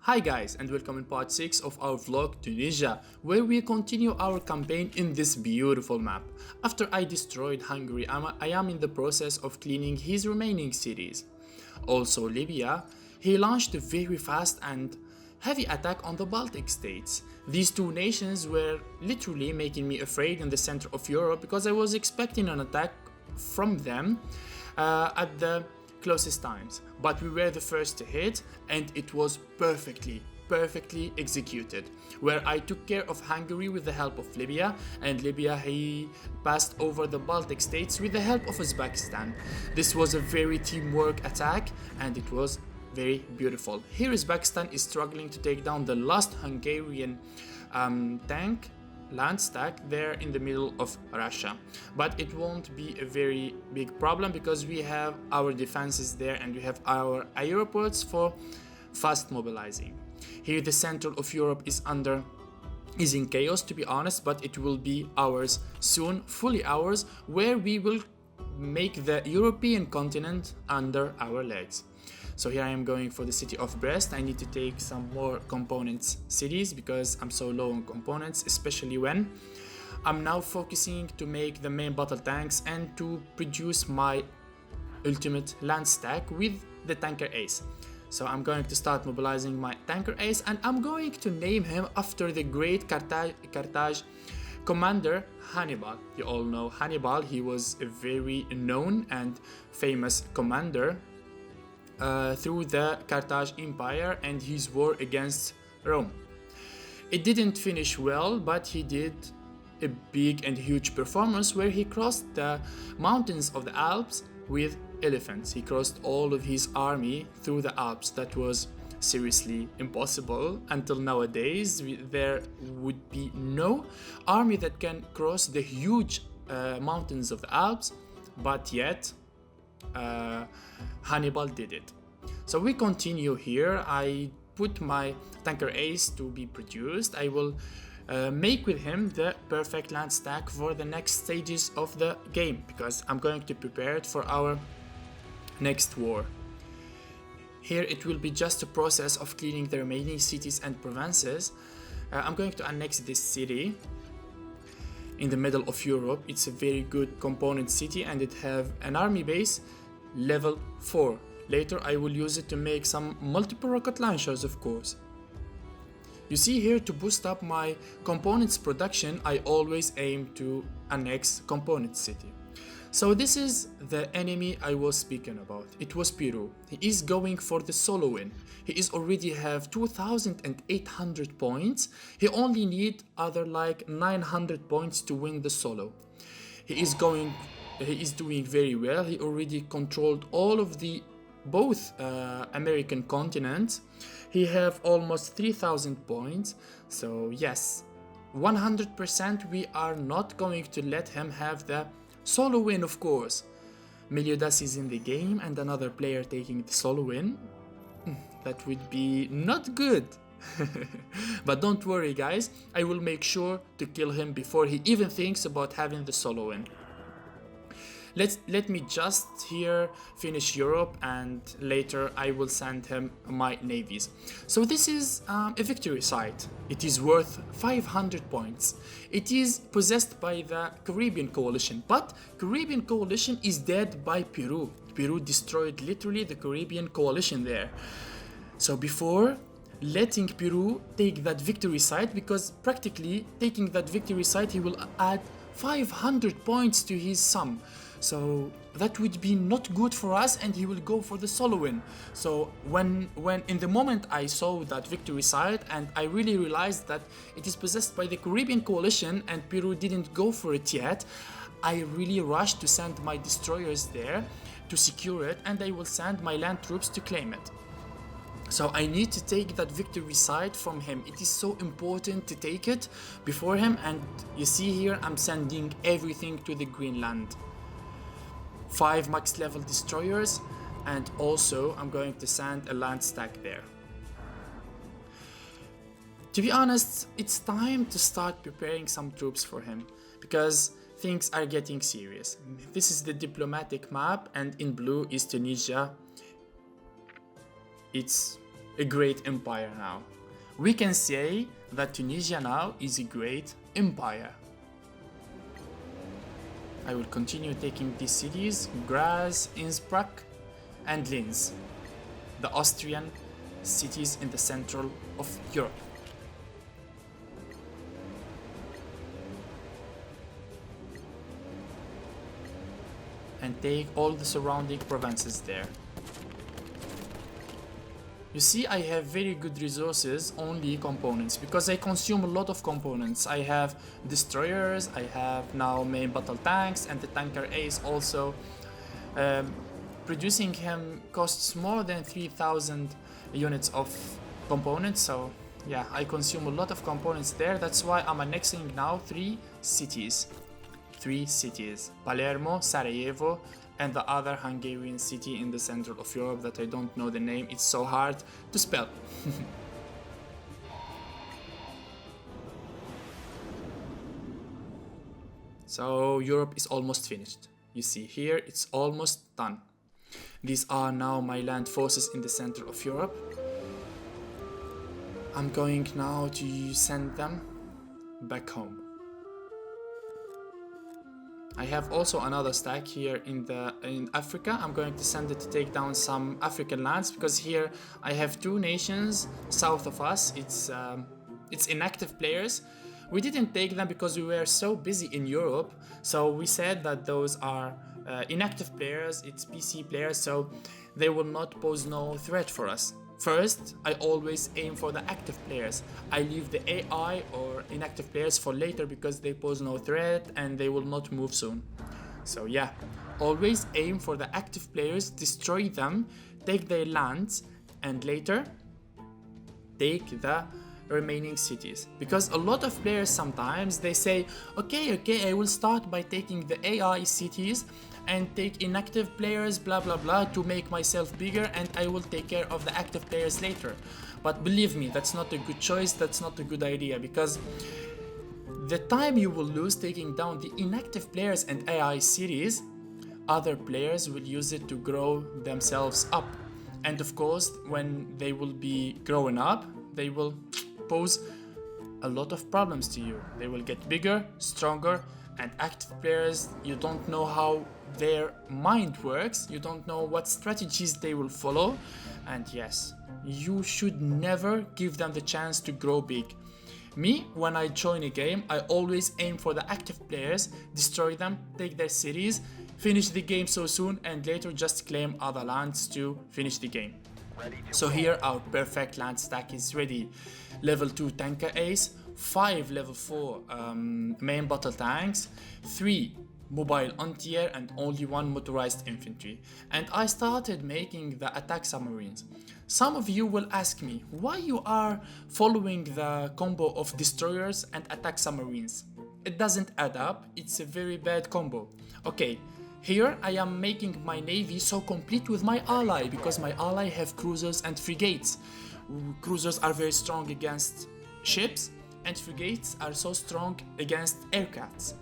Hi guys, and welcome in part 6 of our vlog Tunisia, where we continue our campaign in this beautiful map. After I destroyed Hungary, I am in the process of cleaning his remaining cities. Also Libya, he launched a very fast and heavy attack on the Baltic states. These two nations were literally making me afraid in the center of Europe because I was expecting an attack from them at the closest times, but we were the first to hit, and it was perfectly executed, where I took care of Hungary with the help of Libya, and Libya he passed over the Baltic states with the help of Uzbekistan. This was a very teamwork attack, and it was very beautiful. Here Uzbekistan is struggling to take down the last Hungarian tank land stack there in the middle of Russia, but it won't be a very big problem because we have our defenses there and we have our airports for fast mobilizing. Here the center of Europe is in chaos, to be honest, but it will be ours soon, fully ours, where we will make the European continent under our legs. So here I am going for the city of Brest. I need to take some more components cities because I'm so low on components, especially when I'm now focusing to make the main battle tanks and to produce my ultimate land stack with the tanker ace. So I'm going to start mobilizing my tanker ace, and I'm going to name him after the great Carthage commander Hannibal. You all know Hannibal. He was a very known and famous commander through the Carthage Empire and his war against Rome. It didn't finish well, but he did a big and huge performance where he crossed the mountains of the Alps with elephants. He crossed all of his army through the Alps. That was seriously impossible until nowadays. There would be no army that can cross the huge mountains of the Alps, but yet Hannibal did it. So we continue here. I put my tanker ace to be produced. I will make with him the perfect land stack for the next stages of the game because I'm going to prepare it for our next war. Here it will be just a process of cleaning the remaining cities and provinces. I'm going to annex this city in the middle of Europe. It's a very good component city and it have an army base level 4. Later I will use it to make some multiple rocket launchers, of course. You see here, to boost up my components production, I always aim to annex component city. So this is the enemy I was speaking about. It was Peru. He is going for the solo win. He is already have 2,800 points. He only need other like 900 points to win the solo. He is doing very well. He already controlled all of the both American continents. He have almost 3,000 points. So yes, 100% we are not going to let him have the solo win, of course. Melliodas is in the game and another player taking the solo win. That would be not good. But don't worry guys, I will make sure to kill him before he even thinks about having the solo win. Let me just here finish Europe, and later I will send him my navies. So this is a victory site. It is worth 500 points. It is possessed by the Caribbean coalition, but Caribbean coalition is dead by Peru. Peru destroyed literally the Caribbean coalition there. So before letting Peru take that victory site, because practically taking that victory site he will add 500 points to his sum. So that would be not good for us, and he will go for the solo win. So when in the moment I saw that victory site and I really realized that it is possessed by the Caribbean coalition and Peru didn't go for it yet, I really rushed to send my destroyers there to secure it, and I will send my land troops to claim it. So I need to take that victory site from him. It is so important to take it before him, and you see here I'm sending everything to the Greenland. 5 max level destroyers, and also I'm going to send a land stack there. To be honest, it's time to start preparing some troops for him because things are getting serious. This is the diplomatic map, and in blue is Tunisia. It's a great empire now. We can say that Tunisia now is a great empire. I will continue taking these cities: Graz, Innsbruck and Linz, the Austrian cities in the central of Europe. And take all the surrounding provinces there. You see, I have very good resources, only components, because I consume a lot of components. I have destroyers, I have now main battle tanks, and the tanker ace also. Producing him costs more than 3,000 units of components, so yeah, I consume a lot of components there. That's why I'm annexing now 3 cities. Palermo, Sarajevo, and the other Hungarian city in the center of Europe that I don't know the name. It's so hard to spell. So Europe is almost finished. You see here, it's almost done. These are now my land forces in the center of Europe. I'm going now to send them back home. I have also another stack here in Africa. I'm going to send it to take down some African lands, because here I have 2 nations south of us. It's inactive players. We didn't take them because we were so busy in Europe. So we said that those are inactive players. It's PC players, so they will not pose no threat for us. First, I always aim for the active players. I leave the AI or inactive players for later because they pose no threat and they will not move soon. So yeah, always aim for the active players, destroy them, take their lands, and later take the remaining cities. Because a lot of players sometimes they say, okay, I will start by taking the AI cities and take inactive players, blah blah blah, to make myself bigger, and I will take care of the active players later. But believe me, that's not a good choice, that's not a good idea, because the time you will lose taking down the inactive players and AI cities, other players will use it to grow themselves up. And of course, when they will be growing up, they will pose a lot of problems to you. They will get bigger, stronger, and active players, you don't know how their mind works, you don't know what strategies they will follow, and yes, you should never give them the chance to grow big. Me, when I join a game, I always aim for the active players, destroy them, take their cities, finish the game so soon, and later just claim other lands to finish the game. So here our perfect land stack is ready. Level 2 tanker ace, 5 level 4 main battle tanks, 3 mobile anti-air, and only 1 motorized infantry. And I started making the attack submarines. Some of you will ask me why you are following the combo of destroyers and attack submarines. It doesn't add up, it's a very bad combo. Okay, here I am making my navy so complete with my ally, because my ally have cruisers and frigates. Cruisers are very strong against ships, and frigates are so strong against aircrafts.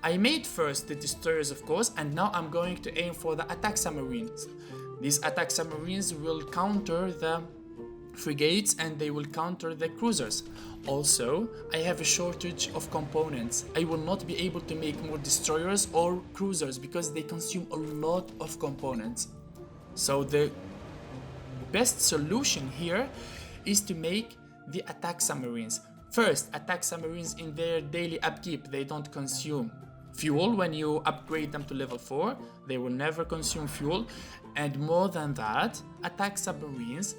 I made first the destroyers, of course, and now I'm going to aim for the attack submarines. These attack submarines will counter the frigates and they will counter the cruisers. Also, I have a shortage of components. I will not be able to make more destroyers or cruisers because they consume a lot of components. So the best solution here is to make the attack submarines. First, attack submarines in their daily upkeep, they don't consume fuel. When you upgrade them to level 4, they will never consume fuel. And more than that, attack submarines,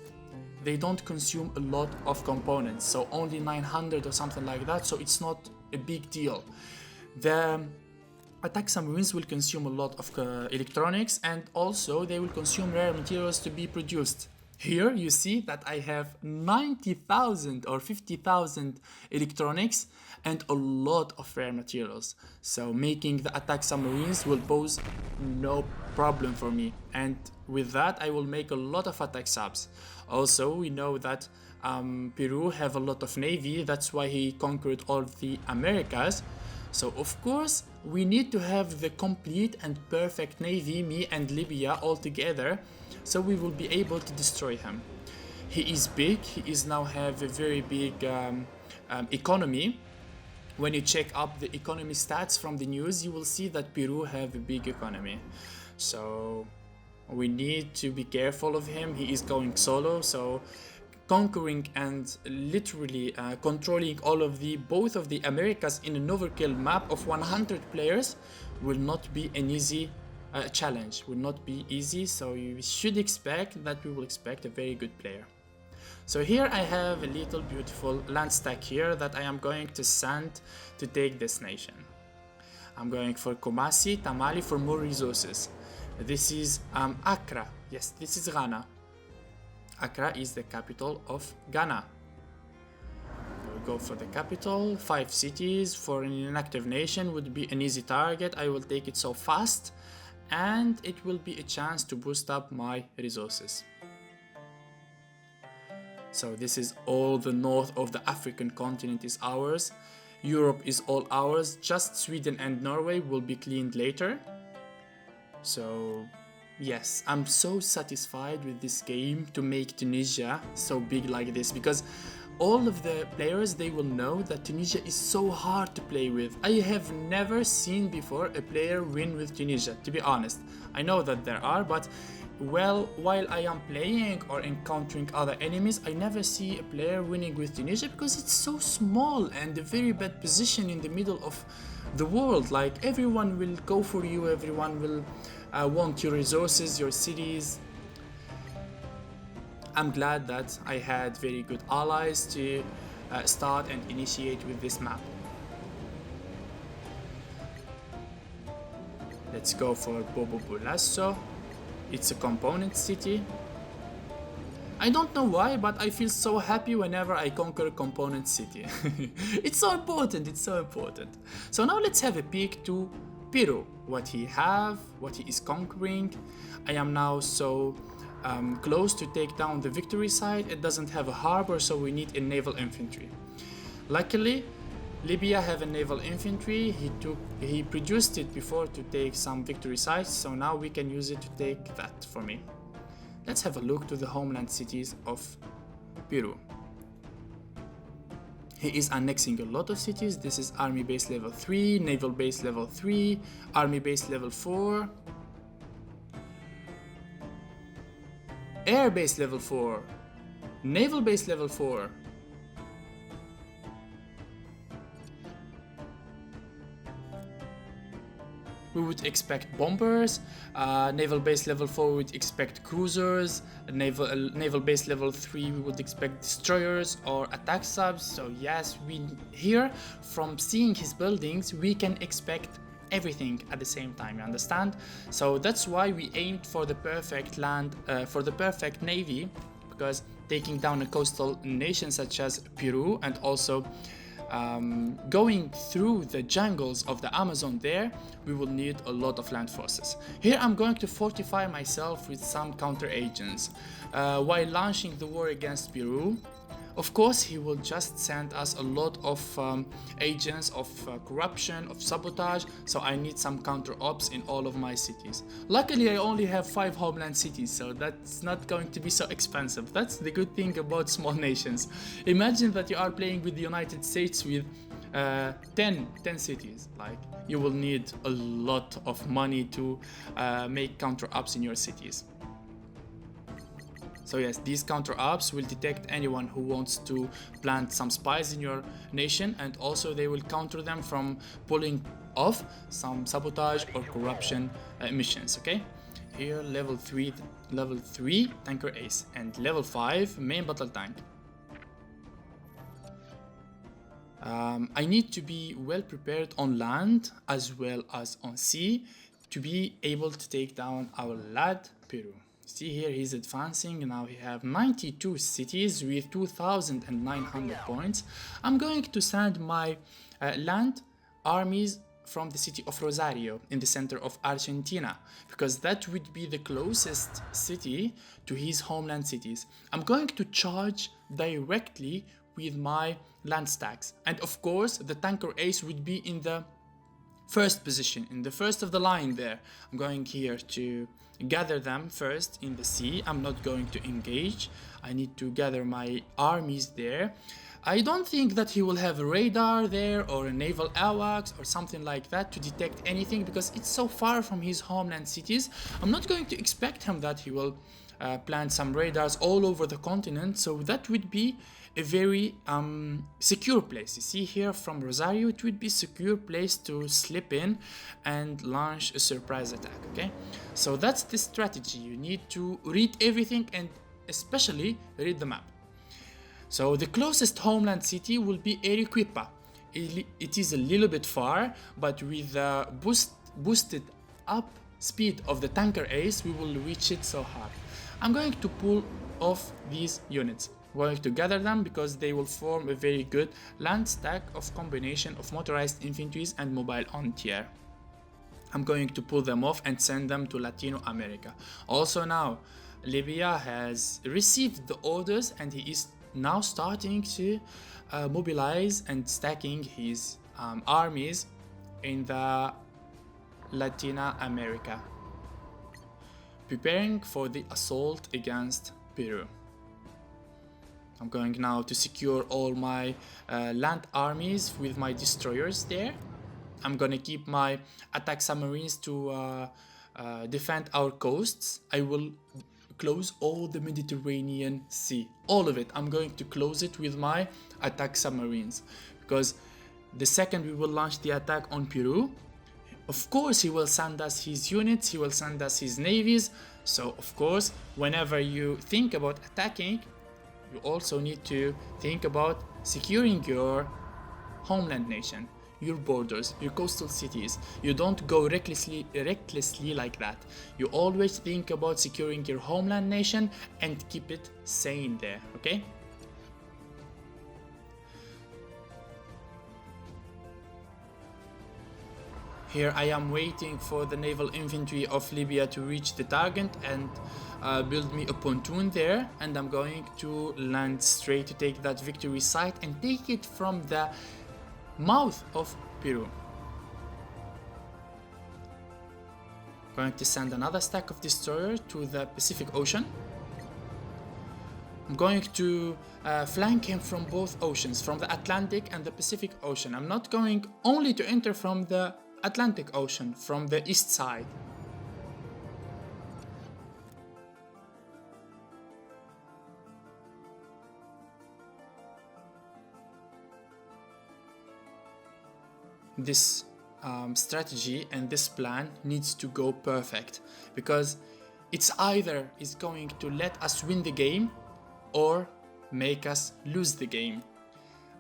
they don't consume a lot of components, so only 900 or something like that, so it's not a big deal. The attack submarines will consume a lot of electronics, and also they will consume rare materials to be produced. Here you see that I have 90,000 or 50,000 electronics and a lot of rare materials. So making the attack submarines will pose no problem for me. And with that I will make a lot of attack subs. Also we know that Peru have a lot of navy, that's why he conquered all the Americas. So of course we need to have the complete and perfect navy, me and Libya all together, so we will be able to destroy him. He is big. He is now have a very big economy. When you check up the economy stats from the news, you will see that Peru have a big economy. So we need to be careful of him. He is going solo, so conquering and literally controlling all of the both of the Americas in an overkill map of 100 players will not be an easy challenge, will not be easy. So you should expect that we will expect a very good player. So here I have a little beautiful land stack here that I am going to send to take this nation. I'm going for Kumasi, Tamale for more resources. This is Accra. Yes, this is Ghana. Accra is the capital of Ghana. We'll go for the capital. 5 cities for an inactive nation would be an easy target. I will take it so fast, and it will be a chance to boost up my resources. So this is all the north of the African continent is ours. Europe is all ours. Just Sweden and Norway will be cleaned later. So yes, I'm so satisfied with this game to make Tunisia so big like this, because all of the players, they will know that Tunisia is so hard to play with. I have never seen before a player win with Tunisia, to be honest. I know that there are, but well, while I am playing or encountering other enemies, I never see a player winning with Tunisia because it's so small and a very bad position in the middle of the world. Like, everyone will go for you, everyone will want your resources, your cities. I'm glad that I had very good allies to start and initiate with this map. Let's go for Bobo Bulasso. It's a component city. I don't know why, but I feel so happy whenever I conquer a component city. It's so important, it's so important. So now let's have a peek to Peru, what he is conquering. I am now so close to take down the victory side. It doesn't have a harbor, so we need a naval infantry. Luckily, Libya have a naval infantry. He produced it before to take some victory sites, so now we can use it to take that for me. Let's have a look to the homeland cities of Peru. He is annexing a lot of cities. This is army base level 3, naval base level 3, army base level 4, air base level 4, naval base level 4. We would expect bombers. Naval base level 4 we would expect cruisers. Naval base level 3 we would expect destroyers or attack subs. So yes, we here, from seeing his buildings, we can expect everything at the same time, you understand? So that's why we aimed for the perfect land, for the perfect navy, because taking down a coastal nation such as Peru and also going through the jungles of the Amazon there, we will need a lot of land forces. Here I'm going to fortify myself with some counter agents. While launching the war against Peru, of course he will just send us a lot of agents of corruption, of sabotage, so I need some counter ops in all of my cities. Luckily I only have 5 homeland cities, so that's not going to be so expensive. That's the good thing about small nations. Imagine that you are playing with the United States with 10 cities. Like, you will need a lot of money to make counter ops in your cities. So yes, these counter-ops will detect anyone who wants to plant some spies in your nation, and also they will counter them from pulling off some sabotage or corruption missions, okay? Here, level 3 tanker ace, and level 5 main battle tank. I need to be well prepared on land as well as on sea to be able to take down our lad Peru. See here, he's advancing. Now he have 92 cities with 2,900 points. I'm going to send my land armies from the city of Rosario in the center of Argentina, because that would be the closest city to his homeland cities. I'm going to charge directly with my land stacks, and of course the tanker ace would be in the first position, in the first of the line there. I'm going here to gather them first in the sea. I'm not going to engage. I need to gather my armies there. I don't think that he will have a radar there or a naval AWACS or something like that to detect anything, because it's so far from his homeland cities. I'm not going to expect him that he will plant some radars all over the continent, so that would be a very secure place. You see here from Rosario, it would be a secure place to slip in and launch a surprise attack, okay? So that's the strategy. You need to read everything and especially read the map. So the closest homeland city will be Arequipa. It is a little bit far, but with the boosted up speed of the tanker ace, we will reach it so hard. I'm going to pull off these units. I'm going to gather them because they will form a very good land stack of combination of motorized infantries and mobile on-tier. I'm going to pull them off and send them to Latino America. Also now, Libya has received the orders and he is now starting to mobilize and stacking his armies in the Latina America, preparing for the assault against Peru. I'm going now to secure all my land armies with my destroyers there. I'm gonna keep my attack submarines to defend our coasts. I will close all the Mediterranean Sea, all of it. I'm going to close it with my attack submarines, because the second we will launch the attack on Peru, of course he will send us his units, he will send us his navies. So of course, whenever you think about attacking, you also need to think about securing your homeland nation, your borders, your coastal cities. You don't go recklessly like that. You always think about securing your homeland nation and keep it sane there, okay? Here I am waiting for the naval infantry of Libya to reach the target and build me a pontoon there, and I'm going to land straight to take that victory site and take it from the mouth of Peru. Going to send another stack of destroyers to the Pacific Ocean. I'm going to flank him from both oceans, from the Atlantic and the Pacific Ocean. I'm not going only to enter from the Atlantic Ocean, from the east side. This strategy and this plan needs to go perfect, because it's either is going to let us win the game or make us lose the game.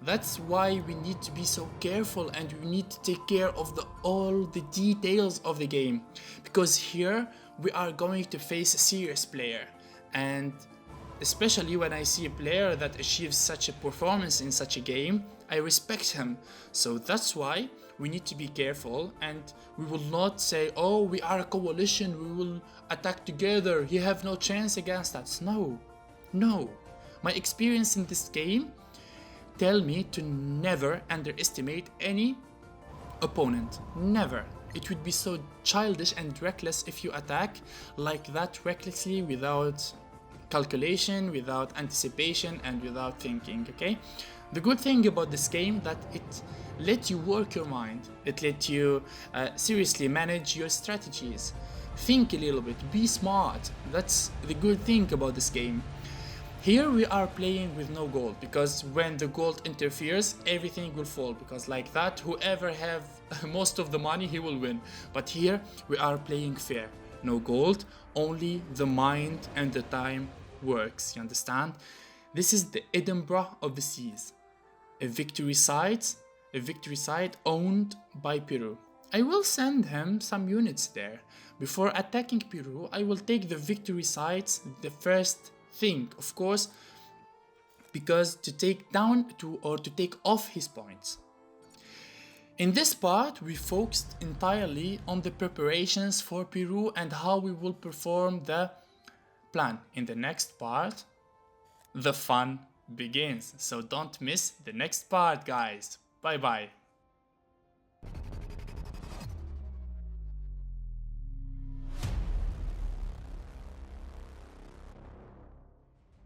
That's why we need to be so careful, and we need to take care of all the details of the game, because here we are going to face a serious player, and especially when I see a player that achieves such a performance in such a game, I respect him. So that's why we need to be careful, and we will not say, oh, we are a coalition, we will attack together, you have no chance against us. No. My experience in this game tell me to never underestimate any opponent. Never. It would be so childish and reckless if you attack like that recklessly, without calculation, without anticipation, and without thinking, okay? The good thing about this game that it lets you work your mind. It lets you seriously manage your strategies. Think a little bit, be smart. That's the good thing about this game. Here we are playing with no gold, because when the gold interferes, everything will fall, because like that, whoever have most of the money, he will win. But here we are playing fair. No gold, only the mind and the time works, you understand? This is the Edinburgh of the seas. A victory site owned by Peru. I will send him some units there. Before attacking Peru, I will take the victory sites the first thing, of course, because to take off his points. In this part, we focused entirely on the preparations for Peru and how we will perform the plan. In the next part, the fun begins. So don't miss the next part, guys. Bye bye.